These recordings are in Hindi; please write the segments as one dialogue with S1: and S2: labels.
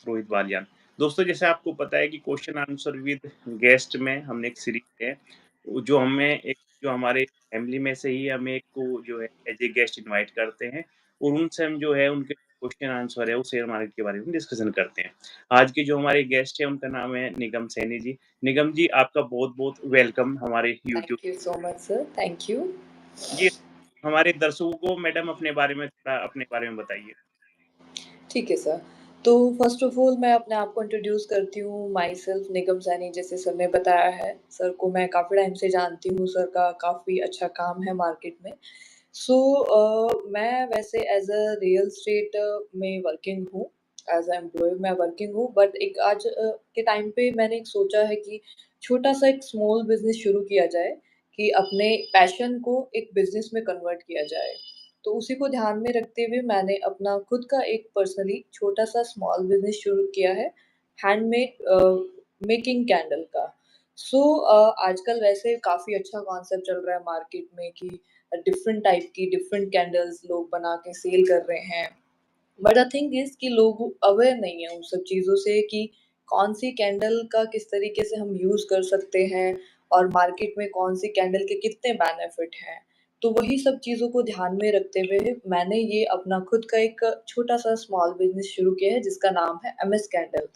S1: रोहित बालियान। दोस्तों जैसे आपको पता है कि क्वेश्चन आंसर विद गेस्ट में हमने एक सीरीज़ है, जो हमें एक जो हमारे फैमिली में से ही हमें एक को जो है एज़ ए गेस्ट इनवाइट करते हैं और उनसे हम जो है उनके क्वेश्चन आंसर है वो शेयर मार्केट के बारे में डिस्कशन करते हैं। आज के जो हमारे गेस्ट हैं उनका नाम है निगम सैनी जी। निगम जी आपका बहुत-बहुत वेलकम हमारे YouTube.
S2: Thank you so much, sir. Thank you.
S1: जी, हमारे दर्शकों को मैडम अपने बारे में थोड़ा अपने बारे में बताइए।
S2: ठीक है सर। तो फ़र्स्ट ऑफ़ ऑल मैं अपने आप को इंट्रोड्यूस करती हूँ, माई सेल्फ निगम सैनी जैसे सर ने बताया है। सर को मैं काफ़ी टाइम से जानती हूँ, सर का काफ़ी अच्छा काम है मार्केट में। मैं वैसे एज़ अ रियल एस्टेट में वर्किंग हूँ, एज़ अ एम्प्लॉयी मैं वर्किंग हूँ बट एक आज के टाइम पे मैंने एक सोचा है कि छोटा-सा एक स्मॉल बिज़नेस शुरू किया जाए, कि अपने पैशन को एक बिज़नेस में कन्वर्ट किया जाए। तो उसी को ध्यान में रखते हुए मैंने अपना खुद का एक पर्सनली छोटा-सा स्मॉल बिज़नेस शुरू किया है, हैंडमेड मेकिंग कैंडल का। आजकल वैसे काफ़ी अच्छा कॉन्सेप्ट चल रहा है मार्केट में कि डिफरेंट टाइप की डिफरेंट कैंडल्स लोग बना के सेल कर रहे हैं। बट द थिंग इज़ कि लोग अवेयर नहीं है उन सब चीज़ों से कि कौन-सी कैंडल का किस तरीके से हम यूज़ कर सकते हैं और मार्केट में कौन-सी कैंडल के कितने बेनिफिट हैं। तो वही सब चीज़ों को ध्यान में रखते हुए मैंने ये अपना खुद का एक छोटा-सा स्मॉल बिज़नेस शुरू किया है जिसका नाम है एमएस कैंडल।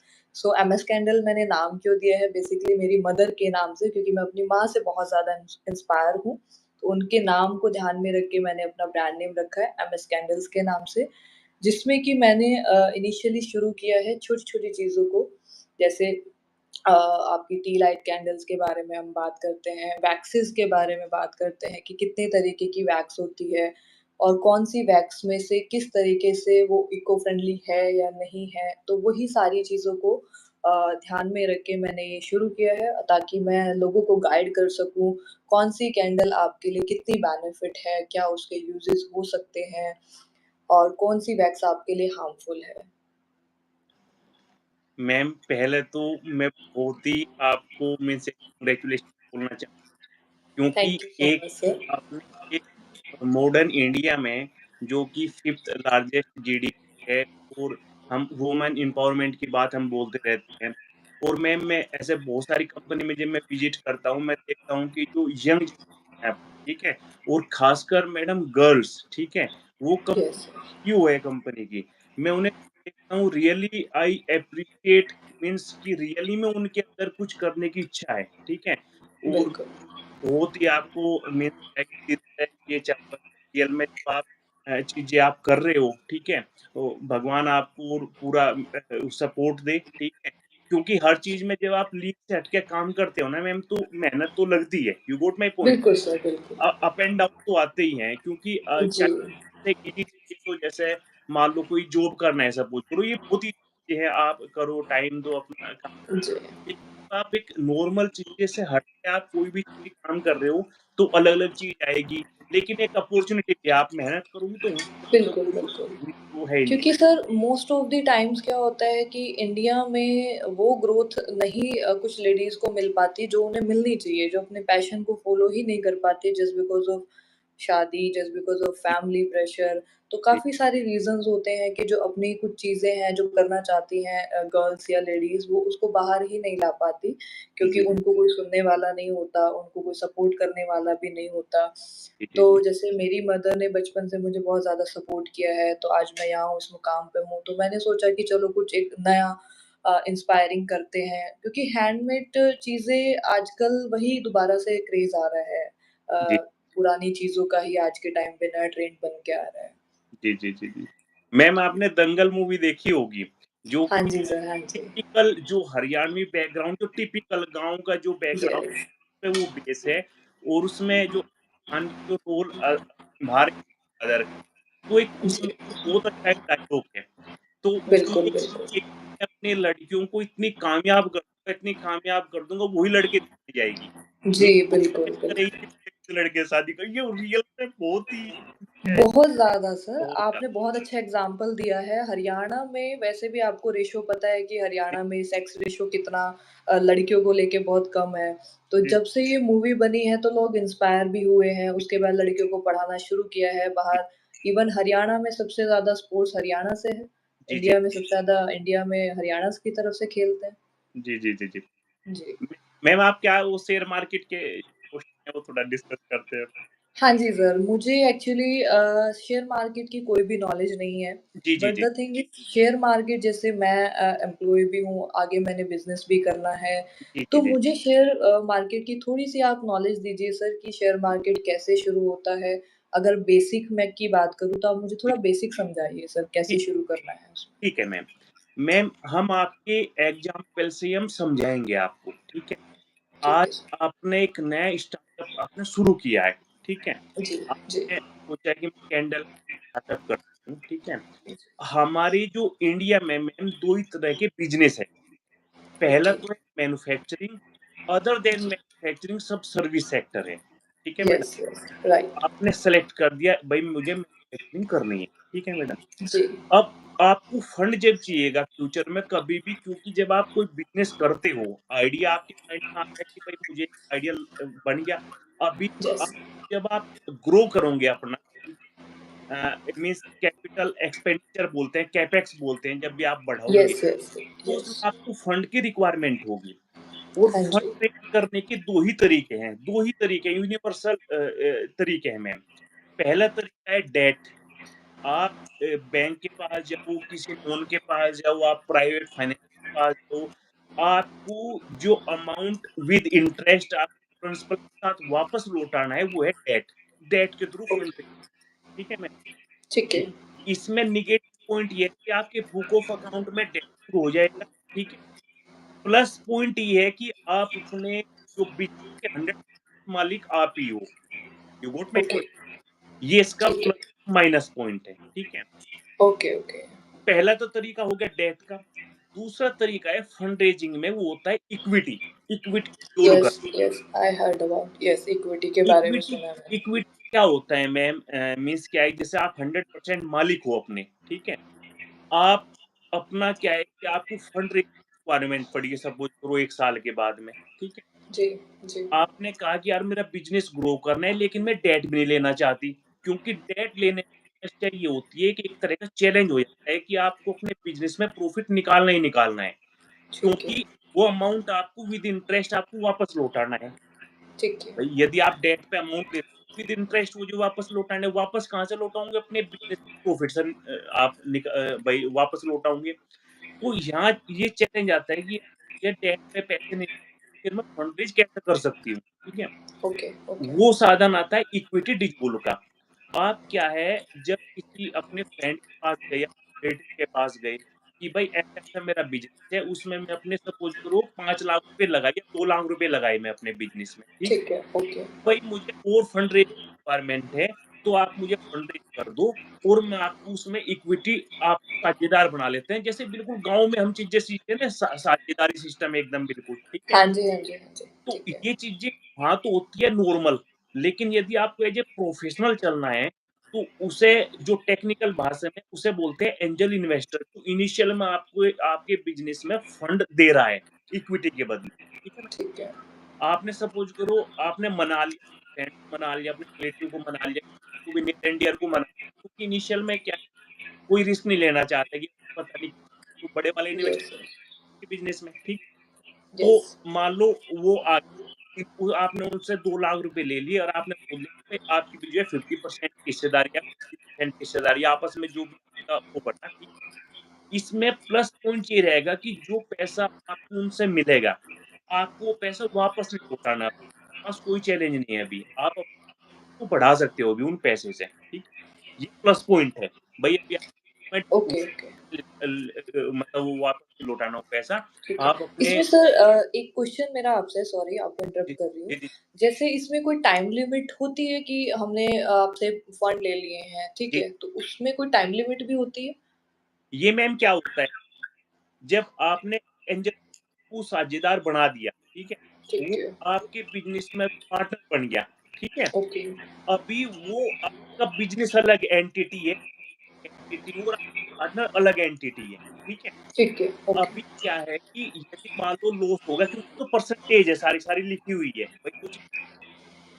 S2: एमएस कैंडल मैंने नाम क्यों दिया है बेसिकली मेरी मदर के नाम से क्योंकि मैं अपनी माँ से बहुत ज़्यादा इंस्पायर हूँ। तो उनके नाम को ध्यान में रख के मैंने अपना ब्रांड नेम रखा है एमएस कैंडल्स के नाम से। जिसमें कि मैंने इनिशियली शुरू किया है छोटी-छोटी चीज़ों को, जैसे आपकी टी लाइट कैंडल्स के बारे में हम बात करते हैं, वैक्सेस के बारे में बात करते हैं कि कितने तरीके की वैक्स होती है और कौन-सी वैक्स में से किस तरीके से वो इको फ्रेंडली है या नहीं है। तो वही सारी चीज़ों को ध्यान में रख के मैंने ये शुरू किया है ताकि मैं लोगों को गाइड कर सकूँ, कौन-सी कैंडल आपके लिए कितनी बेनिफिट है, क्या उसके यूज़ेज़ हो सकते हैं और कौन-सी वैक्स आपके लिए हार्मफुल है?
S1: मैम पहले तो मैं बहुत ही आपको मीन्स कांग्रेचुलेशन बोलना चाहूँ क्योंकि
S2: थैंक यू सो
S1: एक
S2: मच सर।
S1: आपने एक मॉडर्न इंडिया में जो कि 5th लार्जेस्ट जीडीपी है और हम वुमेन एम्पावरमेंट की बात हम बोलते रहते हैं। और मैम मैं ऐसे बहुत सारी कंपनी में जब मैं विज़िट करता हूँ, मैं देखता हूँ कि जो यंग है, ठीक है? और ख़ासकर मैडम गर्ल्स, ठीक है? वो
S2: यस,
S1: क्यों है कंपनी की। मैं उन्हें देखता हूँ रियली आई एप्रिशिएट मीन्स कि रियली में उनके अंदर कुछ करने की इच्छा है, ठीक है? और
S2: बिल्कुल,
S1: बहुत ही आपको मीन्स है कि ये चाहता रियल में जो आप चीज़ें आप कर रहे हो, ठीक है? तो भगवान आपको और पूरा सपोर्ट दे, ठीक है? क्योंकि हर चीज़ में जब आप लीक से हट के काम करते हो ना मैम तो मेहनत तो लगती है। You got my point?
S2: बिल्कुल सर, बिल्कुल।
S1: अप एंड डाउन तो आते ही हैं क्योंकि
S2: जी,
S1: चाहे एक ईज़ी चीज़ तो जैसे मान लो कोई जॉब करना है सपोज़ करो ये बहुत ईज़ी चीज़ें हैं, आप करो, टाइम दो अपना काम
S2: जी,
S1: एक आप एक नॉर्मल चीज़ें से हट के आप कोई भी चीज़ काम कर रहे हो, तो अलग-अलग चीज़ आएगी। लेकिन एक अपॉर्च्युनिटी है, आप मेहनत करोगे तो
S2: बिल्कुल, बिल्कुल।
S1: वो है ही नहीं।
S2: क्योंकि sir most of the times क्या होता है कि इंडिया में वो ग्रोथ नहीं कुछ लेडीज़ को मिल पाती जो उन्हें मिलनी चाहिए, जो अपने पैशन को फ़ॉलो ही नहीं कर पाती जस्ट बिकॉज़ ऑफ शादी, जस्ट बिकॉज़ ऑफ
S1: जी,
S2: फैमिली प्रेशर। तो
S1: जी,
S2: काफ़ी सारे रीज़न्स होते हैं कि जो अपनी कुछ चीज़ें हैं जो करना चाहती हैं गर्ल्स या लेडीज़ वो उसको बाहर ही नहीं ला पाती, क्योंकि
S1: जी,
S2: उनको कोई सुनने वाला नहीं होता, उनको कोई सपोर्ट करने वाला भी नहीं होता।
S1: जी, जी,
S2: तो
S1: जी।
S2: जैसे मेरी मदर ने बचपन से मुझे बहुत ज़्यादा सपोर्ट किया है, तो आज मैं यहाँ इस मुकाम पे हूँ। तो मैंने सोचा कि चलो कुछ एक नया इंस्पायरिंग करते हैं क्योंकि हैंडमेड चीज़ें आजकल वही दोबारा से क्रेज़ आ रहा है।
S1: जी,
S2: पुरानी चीज़ों का ही आज के टाइम पे नया ट्रेंड बन के आ रहा है।
S1: जी, जी, जी, जी। मैम आपने दंगल मूवी देखी होगी, जो
S2: हाँ
S1: कि
S2: जी सर, हाँ जी।
S1: टिपिकल जो हरियाणवी बैकग्राउंड जो टिपिकल गाँव का जो बैकग्राउंड
S2: यस,
S1: पे वो बेस है और उसमें जो खान की जो रोल निभा रहे अदर तो एक उसमें
S2: जी।
S1: बहुत अच्छा एक डायलॉग है। तो उसमें
S2: बिल्कुल,
S1: ये
S2: बिल्कुल।
S1: मैं अपनी लड़कियों को इतनी कामयाब कर दूँगा वही लड़के लेके जाएगी।
S2: जी,
S1: मीन
S2: बिल्कुल, बिल्कुल।
S1: लड़के से शादी कर ये रियल में बहुत ही है,
S2: बहुत ज़्यादा सर,
S1: बहुत
S2: आपने
S1: ज़्यादा।
S2: बहुत अच्छा एग्ज़ाम्पल दिया है। हरियाणा में वैसे भी आपको रेशियो पता है कि
S1: जी,
S2: हरियाणा में सेक्स रेशियो कितना लड़कियों को लेके बहुत कम है। तो
S1: जी,
S2: जब से ये मूवी बनी है तो लोग इंस्पायर भी हुए हैं,
S1: जी,
S2: उसके बाद लड़कियों को पढ़ाना शुरू किया है बाहर। इवन हरियाणा में सबसे ज़्यादा स्पोर्ट्स हरियाणा से है।
S1: जी, जी।
S2: इंडिया में सबसे ज़्यादा इंडिया में हरियाणा की तरफ से खेलते हैं।
S1: जी, जी, जी, जी।
S2: जी।
S1: मैम आप क्या वो शेयर मार्केट के क्वेश्चन है वो थोड़ा डिस्कस करते हैं?
S2: हाँ जी, सर, मुझे एक्चुअली शेयर मार्केट की कोई भी नॉलेज नहीं है।
S1: जी, जी,
S2: बट
S1: जी।
S2: The thing is share market जैसे मैं एम्प्लॉयी भी हूँ, आगे मैंने बिज़नेस भी करना है।
S1: जी, जी,
S2: तो
S1: जी।
S2: मुझे शेयर मार्केट की थोड़ी-सी आप नॉलेज दीजिए सर कि शेयर मार्केट कैसे शुरू होता है? अगर बेसिक मैं की बात करूँ तो आप मुझे
S1: जी,
S2: थोड़ा बेसिक समझाइए सर, कैसे
S1: ठीक
S2: शुरू करना है उसमें?
S1: ठीक है मैम। मैम हम आपके एग्ज़ाम्पल से हम समझाएँगे आपको, ठीक है?
S2: ठीक
S1: आज
S2: है सर।
S1: आपने एक नया स्टार्टअप आपने शुरू किया है, ठीक है?
S2: जी, जी।
S1: आपने सोचा कि मैं कैंडल स्टार्टअप करता हूँ, ठीक है?
S2: जी,
S1: हमारी जो इंडिया में मैम 2 ही तरह के बिज़नेस है। पहला
S2: जी,
S1: तो है मैन्युफैक्चरिंग, अदर देन
S2: जी।
S1: मैन्युफैक्चरिंग सब सर्विस सेक्टर है। ठीक है मैडम?
S2: Yes, yes, right.
S1: आपने सेलेक्ट कर दिया भई मुझे मैन्युफैक्चरिंग करनी है, ठीक है मैडम?
S2: जी,
S1: अब आपको फंड जब चाहिएगा फ्यूचर में कभी भी क्योंकि जब आप कोई बिज़नेस करते हो, आइडिया आपके माइंड में आता है कि भाई मुझे आइडिया बन गया। अभी आप
S2: यस।
S1: जब आप ग्रो करोगे अपना मीन्स कैपिटल एक्सपेंडिचर बोलते हैं, कैपेक्स बोलते हैं, जब भी आप बढ़ाओगे,
S2: यस, यस,
S1: तो
S2: यस।
S1: उसमें आपको फंड की रिक्वायरमेंट होगी। और
S2: हाँ
S1: फंड
S2: जी।
S1: रेज़ करने के 2 ही तरीके हैं, 2 ही तरीके हैं, यूनिवर्सल तरीके हैं मैम। पहला तरीका है डेट। आप बैंक के पास जाओ, किसी नॉन के पास जाओ, आप प्राइवेट फाइनेंस के पास जाओ, आपको जो अमाउंट विद इंटरेस्ट आपको प्रिंसिपल के साथ वापस लौटाना है, वो है डेट। डेट के थ्रू फंड
S2: ओके,
S1: रेज़ ठीक है मैम?
S2: ठीक
S1: इ
S2: है।
S1: इसमें नेगेटिव पॉइंट ये है कि आपके बुक ऑफ अकाउंट में डेट शुरू हो जाएगा, ठीक है? प्लस पॉइंट ये है कि आप अपने जो बिज़नेस के 100 मालिक आप ही हो। You got my
S2: okay,
S1: point? ये इसका
S2: ठीक है।
S1: प्लस माइनस पॉइंट है, ठीक है?
S2: Okay, okay.
S1: पहला तो तरीका हो गया डेट का, दूसरा तरीका है फंड रेज़िंग में वो होता है इक्विटी, इक्विटी जोड़ कर।
S2: Yes, yes, I heard about yes, equity के बारे में
S1: इक्विटी
S2: सुना है मैंने।
S1: इक्विटी क्या होता है मैम मीन्स क्या है जैसे आप 100% मालिक हो अपने, ठीक है? आप अपना क्या है कि आपको फंड रेज़ रिक्वायरमेंट पड़ी है सपोज़ करो 1 साल के बाद में, ठीक है?
S2: जी, जी,
S1: आपने कहा कि यार मेरा बिज़नेस ग्रो करना है लेकिन मैं डेट भी नहीं लेना चाहती, क्योंकि डेट लेने में समस्या ये होती है कि एक तरह का चैलेंज हो जाता है कि आपको अपने बिज़नेस में प्रॉफ़िट निकालना ही निकालना है,
S2: ठीक है,
S1: क्योंकि वो अमाउंट आपको विद इंटरेस्ट आपको वापस लौटाना है।
S2: ठीक है।
S1: भई यदि आप डेट पे अमाउंट लेते हो विद इंटरेस्ट वो जो वापस लौटाने वापस कहाँ से लौटाओगे अपने बिज़नेस प्रॉफ़िट से भई वापस लौटाओगे। तो यहाँ ये चैलेंज आता है कि ये डेट पे पैसे नहीं फिर मैं फंड रेज़ कैसे कर सकती हूँ, ठीक है?
S2: Okay, okay.
S1: वो साधन आता है इक्विटी डिजबल का। आप क्या है जब किसी अपने फ्रेंड के पास गए या रिलेटिव के पास गए कि भाई ऐसा-ऐसा मेरा बिज़नेस है उसमें मैं अपने सपोज़ करो 5 लाख रुपए लगाए या 2 लाख रुपए लगाए मैं अपने बिज़नेस में, ठीक है?
S2: ठीक है, ओके,
S1: भाई मुझे और फंड रेज़ रिक्वायरमेंट है, तो आप मुझे फंड रेज़ कर दो और मैं आपको उसमें इक्विटी आप साझेदार बना लेते हैं। जैसे बिल्कुल गाँव में हम चीज़ें सीखते हैं ना साझेदारी सिस्टम एकदम बिल्कुल, ठीक है?
S2: हाँ जी, हाँ जी, हाँ जी,
S1: तो
S2: ठीक है,
S1: ये चीज़ें हाँ, तो होती है नॉर्मल, लेकिन यदि आपको एज़ ए प्रोफ़ेशनल चलना है, तो उसे जो टेक्निकल भाषा में उसे बोलते हैं एंजल इन्वेस्टर। तो इनिशियल में आपको आपके बिज़नेस में फंड दे रहा है, इक्विटी के बदले, ठीक है ना?
S2: ठीक है,
S1: आपने सपोज़ करो आपने मना लिया, फ्रेंड को मना लिया, अपने रिलेटिव को मना लिया, किसी को भी नियर एंड डियर को मना लिया, क्योंकि इनिशियल में क्या कोई रिस्क नहीं लेना चाहता कि पता नहीं कोई बड़े वाले
S2: यस,
S1: इन्वेस्टर बिज़नेस में, ठीक?
S2: यस,
S1: तो मान लो वो आ कि वो आपने उनसे 2 लाख रुपए ले लिए और आपने बोल दिया कि आपकी भी जो है 50% हिस्सेदारी या 60% हिस्सेदारी आपस में जो भी वो बटा ठीक। इसमें प्लस पॉइंट ये रहेगा कि जो पैसा आपको उनसे मिलेगा, आपको वो पैसा वापस नहीं लौटाना। पास कोई चैलेंज नहीं है अभी। आप उसको बढ़ा सकते हो अभी उन पैसे से, ठीक? ये प्लस पॉइंट है। भई अभी आप
S2: ओके, ओके,
S1: मतलब वो वापस नहीं लौटाना वो पैसा।
S2: ठीक है।
S1: आप अपने
S2: इसमें सर एक क्वेश्चन मेरा आपसे सॉरी आपको
S1: जी,
S2: इंटरप्ट कर रही हूँ।
S1: जी, जी,
S2: जैसे इसमें कोई टाइम लिमिट होती है कि हमने आपसे फंड ले लिए हैं, ठीक
S1: जी।
S2: है? तो उसमें कोई टाइम लिमिट भी होती है?
S1: ये मैम क्या होता है जब आपने एंजल को साझेदार बना दिया, ठीक है?
S2: ठीक
S1: वो
S2: है,
S1: आपके बिज़नेस में पार्टनर बन गया, ठीक है?
S2: ओके,
S1: अभी वो आपका बिज़नेस अलग एंटिटी है, एंटिटी और पार्टनर अलग एंटिटी है, ठीक है?
S2: ठीक है, ओके,
S1: अभी क्या है कि यदि मान लो लॉस होगा क्योंकि तो परसेंटेज है सारी-सारी लिखी हुई है, भाई कुछ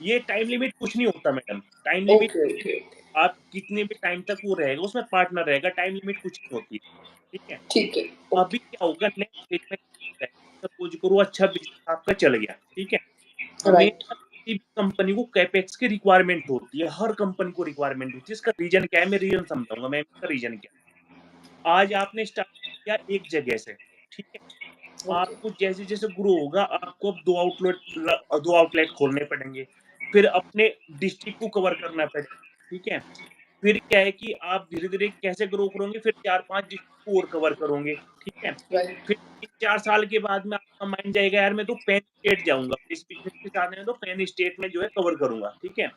S1: ये टाइम लिमिट कुछ नहीं होता madam, time limit
S2: okay, okay,
S1: आप कितने भी टाइम तक वो रहेगा, उसमें पार्टनर रहेगा, टाइम लिमिट कुछ नहीं होती है, ठीक है?
S2: ठीक है,
S1: अभी
S2: ओके,
S1: क्या होगा नेक्स्ट स्टेज में सपोज़ करो अच्छा बिज़नेस आपका चल गया, ठीक है?
S2: राइट,
S1: हमेशा किसी भी कंपनी को कैपेक्स की रिक्वायरमेंट होती है, हर कंपनी को रिक्वायरमेंट होती है, इसका रीज़न क्या है? मैं रीज़न समझाऊँगा मैं इसका रीज़न क्या है? आज आपने स्टार्ट किया एक जगह से, ठीक है?
S2: ओके,
S1: आपको जैसे-जैसे ग्रो होगा, आपको अब 2 आउटलेट खोलने पड़ेंगे, फिर अपने डिस्ट्रिक्ट को कवर करना पड़ेगा, ठीक है? फिर क्या है कि आप धीरे-धीरे कैसे ग्रो करोगे, फिर 4-5 डिस्ट्रिक्ट को और कवर करोगे, ठीक है?
S2: राइट,
S1: फिर 3-4 साल के बाद में आपका माइंड जाएगा यार मैं तो पैन स्टेट जाऊँगा, इस बिज़नेस के साथ में तो पैन स्टेट में जो है कवर करूँगा, ठीक है?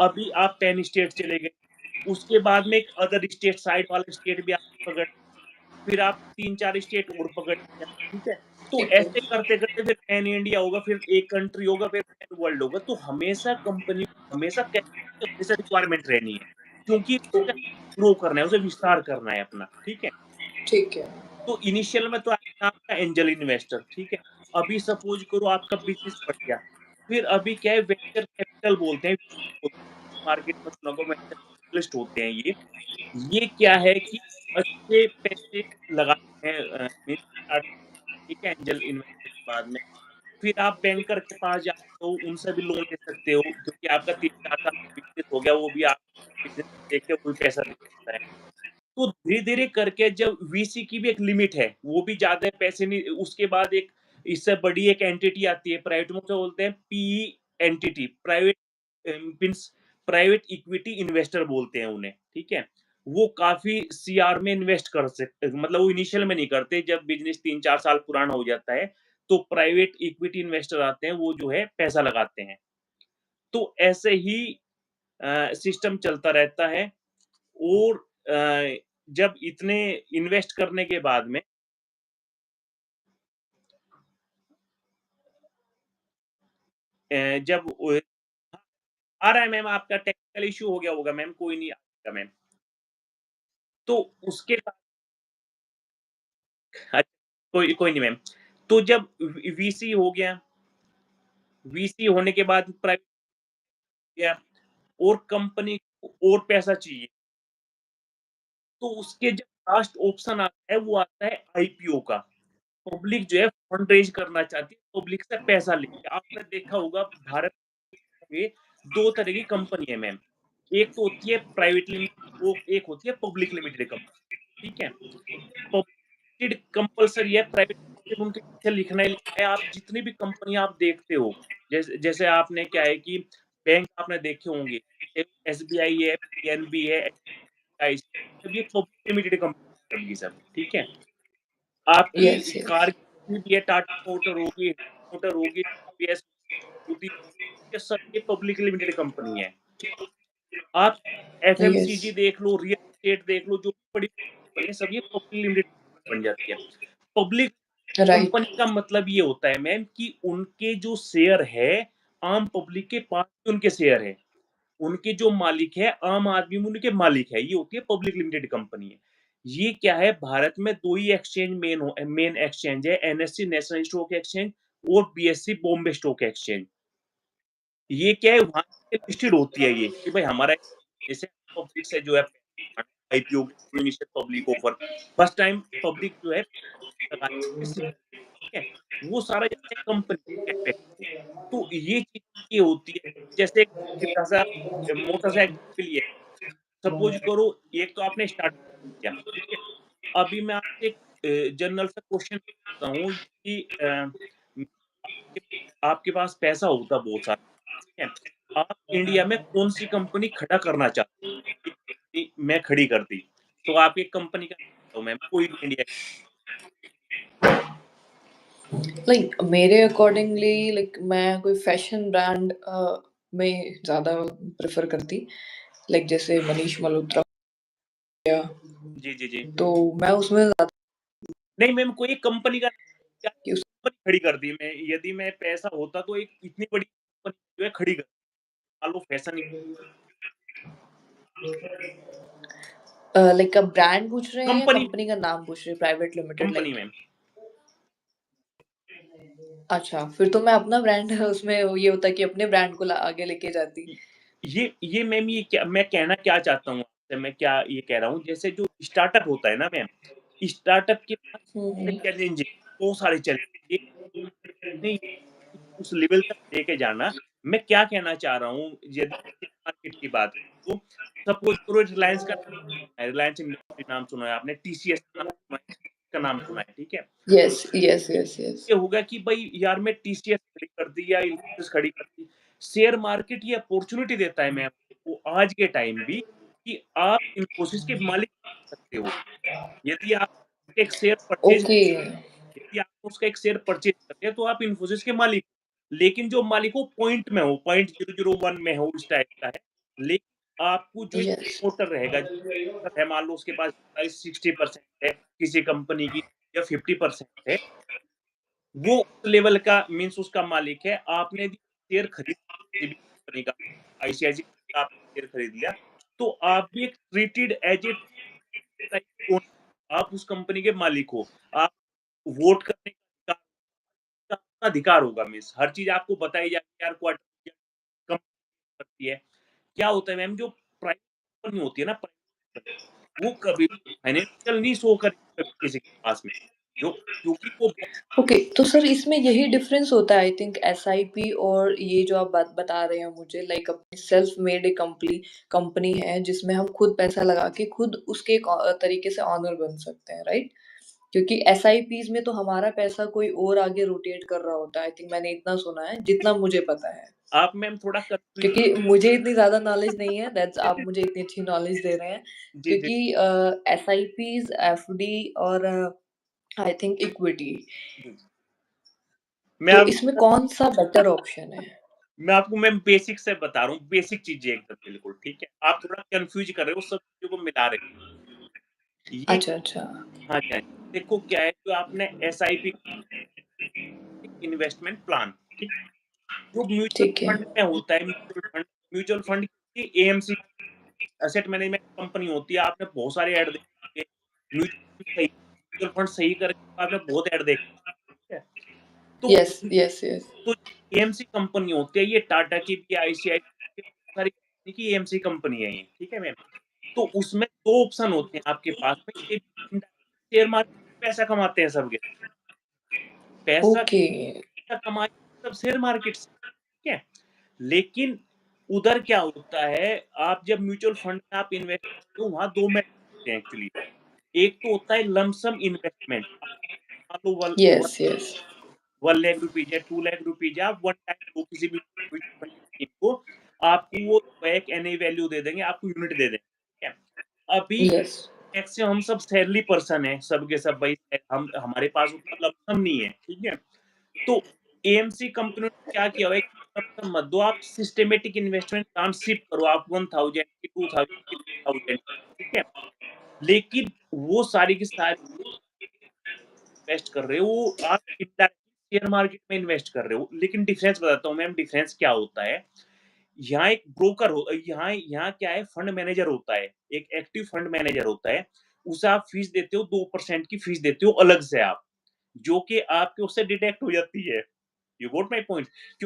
S1: अभी आप पैन स्टेट चले गए, उसके बाद में एक अदर स्टेट साइड वाला स्टेट भी आप पकड़ फिर आप 3-4 स्टेट और पकड़ लिया, ठीक है? तो
S2: ठीक है,
S1: ऐसे करते-करते फिर पैन इंडिया होगा, फिर एक कंट्री होगा, फिर पैन वर्ल्ड होगा, तो हमेशा कंपनी को हमेशा हमेशा रिक्वायरमेंट रहनी है, क्योंकि उसे ग्रो करना है, उसे विस्तार करना है अपना, ठीक है?
S2: ठीक है,
S1: तो इनिशियल में तो आएगा आपका एंजल इन्वेस्टर, ठीक है? अभी सपोज़ करो आपका बिज़नेस बढ़ गया, फिर अभी क्या है वेंचर कैपिटल बोलते हैं, मार्केट में सुना होगा वेंचर कैपिटलिस्ट होते हैं ये। ये क्या है कि अच्छे पैसे लगाते हैं मीन्स स्टार्ट ठीक है एंजल इन्वेस्टर के बाद में। फिर आप बैंकर के पास जाते हो, उनसे भी लोन ले सकते हो क्योंकि आपका 3-4 साल का बिज़नेस हो गया, वो भी आप बिज़नेस देख के वो भी पैसा दे सकता है। तो धीरे-धीरे करके जब वीसी की भी एक लिमिट है, वो भी ज़्यादा पैसे नहीं उसके बाद एक इससे बड़ी एक एंटिटी आती है, प्राइवेट में उसे बोलते हैं PE entity, means private equity investor बोलते हैं उन्हें, ठीक है? वो काफ़ी सीआर में इन्वेस्ट कर सकते मतलब वो इनिशियल में नहीं करते, जब बिज़नेस 3-4 साल पुराना हो जाता है, तो प्राइवेट इक्विटी इन्वेस्टर आते हैं, वो जो है पैसा लगाते हैं। तो ऐसे ही सिस्टम चलता रहता है और जब इतने इन्वेस्ट करने के बाद में जब आ रहा है मैम आपका टेक्निकल इश्यू हो गया होगा मैम, कोई नहीं आएगा मैम। तो उसके बाद अच्छा, कोई कोई नहीं मैम। तो जब वीसी हो गया, वीसी होने के बाद प्राइवेट गया और कंपनी को और पैसा चाहिए, तो उसके जो लास्ट ऑप्शन आता है, वो आता है आईपीओ का। पब्लिक जो है फंड रेज़ करना चाहती है, पब्लिक से पैसा लेके। आपने देखा होगा भारत में 2 तरह की कंपनी है मैम। एक तो होती है प्राइवेट लिमिटेड वो एक होती है पब्लिक लिमिटेड कंपनी, ठीक है? पब्लिक कंपल्सरी है, प्राइवेट लिमिटेड उनके पीछे लिखना ही लिखना है। आप जितनी भी कंपनी आप देखते हो, जैसे जैसे आपने क्या है कि बैंक आपने देखे होंगे, एक एसबीआई है, पीएनबी है, एचडीएफसी सब ये पब्लिक लिमिटेड कंपनी सब ये सब, ठीक है?
S2: यस,
S1: आपकी
S2: यस,
S1: कार की भी है, टाटा मोटर होगी, मोटर होगी, टीवीएस होगी, ये सब ये पब्लिक लिमिटेड कंपनी है। आप
S2: यस,
S1: एफएमसीजी देख लो, रियल एस्टेट देख लो, जो भी बड़ी कंपनी है, सब ये पब्लिक लिमिटेड बन जाती है। पब्लिक
S2: राइट,
S1: कंपनी का मतलब ये होता है मैम कि उनके जो शेयर है, आम पब्लिक के पास भी उनके शेयर है। उनके जो मालिक है, आम आदमी में उनके मालिक है, ये होती है पब्लिक लिमिटेड कंपनी है। ये क्या है भारत में 2 ही एक्सचेंज मेन एक्सचेंज है, एनएससी नेशनल स्टॉक एक्सचेंज और बीएसई बॉम्बे स्टॉक एक्सचेंज। ये क्या है वहाँ पे लिस्टेड होती है ये कि भाई हमारा जैसे पब्लिक से जो है IPO initial public offer first time public जो है लगाती है, ठीक है? वो सारा जाता है कंपनी कैपेक्स को। तो ये चीज़ ये होती है जैसे एक छोटा-सा मोटा-सा एग्ज़ाम्पल ये है, सपोज़ करो एक तो आपने स्टार्टअप किया, ठीक है? अभी मैं आपसे एक जनरल सा क्वेश्चन पूछता हूँ कि आपके आपके पास पैसा होता बहुत सारा, ठीक है? आप इंडिया में कौन-सी कंपनी खड़ा करना चाहते हो? एक कंपनी मैं खड़ी कर दी, तो आप एक कंपनी का नाम बताओ मैम कोई भी इंडिया की।
S2: लाइक मेरे अकॉर्डिंगली लाइक मैं कोई फैशन ब्रांड में ज़्यादा प्रेफ़र करती, लाइक जैसे मनीष मल्होत्रा हो गया,
S1: जी, जी, जी।
S2: तो मैं उसमें ज़्यादा
S1: नहीं मैम कोई एक कंपनी का क्या
S2: कि उस
S1: कंपनी खड़ी कर दी मैं यदि मैं पैसा होता तो एक इतनी बड़ी कंपनी जो है खड़ी कर मान लो फैशन
S2: लाइक आप ब्रांड पूछ रहे हैं या
S1: कंपनी
S2: कंपनी का नाम पूछ रहे हैं private limited
S1: company
S2: like
S1: ma'am.
S2: अच्छा, फिर तो मैं अपना ब्रांड उसमें ये होता कि अपने ब्रांड को ला आगे लेके जाती।
S1: इ ये मैम ये क्या मैं कहना क्या चाहता हूँ आपसे, मैं क्या ये कह रहा हूँ, जैसे जो स्टार्टअप होता है ना मैम, स्टार्टअप के पास
S2: हुँ, हुँ।
S1: चैलेंज है, बहुत सारे चैलेंज, नहीं उस लेवल तक लेके जाना। मैं क्या कहना चाह रहा हूँ, यदि मार्केट की बात करूँ, तो सपोज़ करो रिलायंस का रिलायंस इंडस्ट्री नाम सुना है आपने, टीसीएस का नाम सुना है, ठीक है?
S2: Yes, yes, yes, yes.
S1: ये होगा कि भाई यार मैं टीसीएस खड़ी कर दी या इन्फोसिस खड़ी कर दी। शेयर मार्केट ये अपॉर्च्युनिटी देता है मैम आपको आज के टाइम भी, कि आप इन्फोसिस के मालिक बन सकते हो। यदि आप एक शेयर परचेज़
S2: ओके।
S1: यदि आप उसका एक शेयर परचेज़ करते हैं तो आप इन्फोसिस के मालिक हो। लेकिन जो मालिक हो पॉइंट में हो, 0.001 में हो, इस टाइप का है। लेकिन आपको जो एक
S2: यस।
S1: प्रमोटर रहेगा, है मान लो उसके पास 60% है किसी कंपनी की या 50% है, वो उस लेवल का मीन्स उसका मालिक है। आपने यदि शेयर खरीद किसी भी कंपनी का, आईसीआईसीआई का आपने शेयर खरीद लिया, तो आप भी एक ट्रीटेड एज़ ए ओनर, आप उस कंपनी के मालिक हो। आप वोट करने का अधिकार होगा मीन्स हर चीज़ आपको बताई जाएगी यार क्वार्टर कम करती है। क्या होता है मैम, जो प्राइवेट कंपनी होती है ना, वो कभी फाइनेंशियल नहीं शो करेगी कभी किसी के पास में। जो क्योंकि वो
S2: ओके, तो सर इसमें यही डिफरेंस होता है आई थिंक एसआईपी और ये जो आप बात बता रहे हैं मुझे लाइक अपनी सेल्फ मेड एक कंपनी है जिसमें हम खुद पैसा लगा के खुद उसके एक तरीके से ओनर बन सकते हैं, राइट? क्योंकि एसआईपीज़ में तो हमारा पैसा कोई और आगे रोटेट कर रहा होता है। आई थिंक मैंने इतना सुना है, जितना मुझे पता है।
S1: आप मैम थोड़ा कन्फ्यूज़
S2: क्योंकि मुझे इतनी ज़्यादा नॉलेज नहीं है दैट्स आप मुझे इतनी अच्छी नॉलेज दे रहे हैं।
S1: जी, जी,
S2: क्योंकि एसआईपीज़, एफडी और आई थिंक इक्विटी,
S1: जी। मैं
S2: तो
S1: आपको
S2: इसमें कौन-सा बेटर ऑप्शन है?
S1: मैं आपको मैम बेसिक से बता रहा हूँ, बेसिक चीज़ें एकदम बिल्कुल, ठीक है? आप थोड़ा कन्फ्यूज़ कर रहे हो, सब चीज़ों को मिला रहे हो। ये
S2: अच्छा, अच्छा।
S1: हाँ जी, हाँ जी। देखो क्या है, जो आपने एसआईपी इन्वेस्टमेंट प्लान, ठीक? जो म्यूचुअल
S2: ठीक है।
S1: फंड में होता है, म्यूचुअल फंड की एएमसी एसेट मैनेजमेंट कंपनी होती है, आपने बहुत सारे ऐड देखे होंगे, म्यूचुअल फंड सही करके आपने बहुत ऐड देखे, ठीक है? तो
S2: यस, यस, यस।
S1: तो एएमसी कंपनी होती है, ये टाटा की भी, आईसीआईसीआई की सारी कंपनी की एएमसी कंपनी है ये, ठीक है मैम? तो उसमें 2 ऑप्शन होते हैं आपके पास में, ये शेयर मार्केट में पैसा कमाते हैं सब के, पैसा
S2: ओके।
S1: कमाए सब शेयर मार्केट से, ठीक है? लेकिन उधर क्या होता है, आप जब म्यूचुअल फंड में आप इन्वेस्ट करते हो, वहाँ 2 मेथड होते हैं एक्चुअली। एक तो होता है लमसम इन्वेस्टमेंट, मान लो one one
S2: yes, yes.
S1: 1 lakh rupees या 2 लाख रुपीज़ आप वन टाइम दो किसी भी म्यूचुअल फंड स्कीम को, आपको वो बैक एनी वैल्यू दे देंगे, आपको यूनिट दे देंगे, ठीक है? अभी
S2: यस।
S1: मैक्सिमम हम सब सैलरी पर्सन हैं, सब के सब भाई हम हमारे पास उतना लमसम नहीं है, ठीक है? तो एएमसी कंपनी ने क्या किया हुआ है, लमसम मत दो, आप सिस्टमैटिक इन्वेस्टमेंट प्लान शिफ्ट करो, आप 1000 की 2000 की 3000, ठीक है? लेकिन वो सारी की सारी इन्वेस्ट कर रहे हो, वो आप इनडायरेक्टली शेयर मार्केट में इन्वेस्ट कर रहे हो। लेकिन डिफरेंस बताता हूँ मैम, डिफरेंस क्या होता है? यहाँ एक ब्रोकर हो यहाँ यहाँ क्या है, फंड मैनेजर होता है, एक एक्टिव फंड मैनेजर होता है, उसे आप फीस देते हो, 2% की फीस देते हो अलग से आप, जो कि आपके उससे डिडक्ट हो जाती है। You got my point?